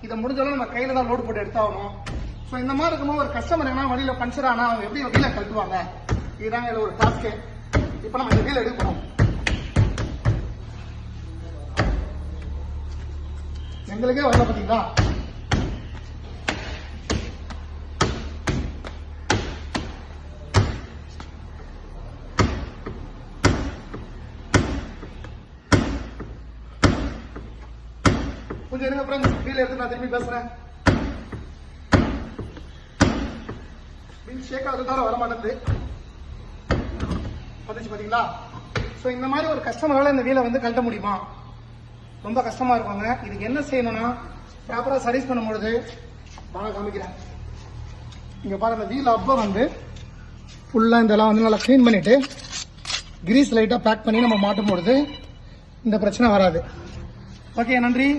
இதை முடிஞ்சாலும் நம்ம கையில தான் லோடு போட்டு எடுத்தாகணும். ஸோ இந்த மாதிரி இருக்கும்போது ஒரு கஸ்டமர் என்ன வழியில பஞ்சர் ஆனா அவங்க எப்படி வீல கழட்டுவாங்க, இதுதாங்க இதுல ஒரு டாஸ்க்கு. இப்போ நம்ம இந்த வீல எடுக்கணும். எங்களுக்கே வரல பாத்தீங்களா. கொஞ்சம் இருங்க ஃப்ரெண்ட்ஸ், வீல் எடுத்து நான் திரும்பி பேசுறேன். வீல் ஷேக் ஆகுது தவிர வர மாட்டேங்குது. வந்துச்சு பாத்தீங்களா. ஸோ இந்த மாதிரி ஒரு கஸ்டமரால இந்த வீலை வந்து கழட்ட முடியுமா? ரொம்ப கஷ்டமா இருக்குங்க. இதுக்கு என்ன செய்யணும்னா ப்ராப்பரா சர்வீஸ் பண்ணும்பொழுது வாங்க காமிக்கிறேன். இங்க பாருங்க, வீல் அப்போ வந்து ஃபுல்லா இதெல்லாம் வந்து நல்லா கிளீன் பண்ணிட்டு கிரீஸ் லைட்டா பேக் பண்ணி நம்ம மாட்டும் பொழுது இந்த பிரச்சனை வராது. ஓகே, நன்றி.